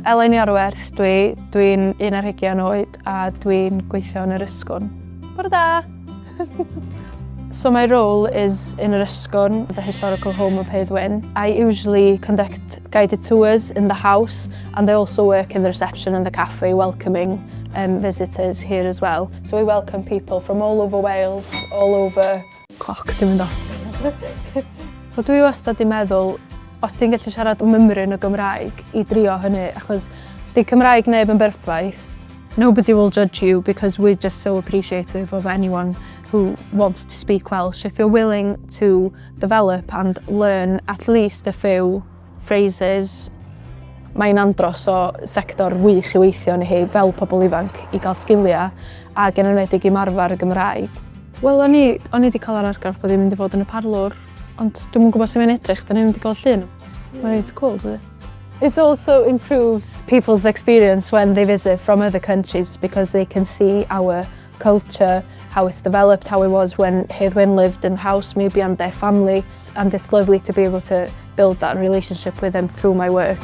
Elen i Arwerth, dwi'n 21 oed a dwi'n gweithio yn yr ysgol. Bore da! So my role is in yr ysgol, the historical home of Hedd Wyn. I usually conduct guided tours in the house and I also work in the reception and the cafe welcoming visitors here as well. So we welcome people from all over Wales, all over... Cloc, dim yn do. So dwi wastad di meddwl, os ti'n gallu siarad mymryn o Gymraeg i drio hynny, achos di Cymraeg neb yn berffaith. Nobody will judge you because we're just so appreciative of anyone who wants to speak Welsh. If you're willing to develop and learn at least a few phrases, mae'n andros o sector wych i weithio ni hi fel pobl ifanc i gael sgiliau ac yn enwedig i marfer y Gymraeg. Wel, o'n i wedi cael ar argraff bod i'n mynd i fod yn y parlwr, ond dwi'n gwybod sut mae'n edrych, da ni'n mynd i gael llun. Mae'n reit cool, dydi? It also improves people's experience when they visit from other countries because they can see our culture, how it's developed, how it was when Hedd Wyn lived in the house, maybe, and their family. And it's lovely to be able to build that relationship with them through my work.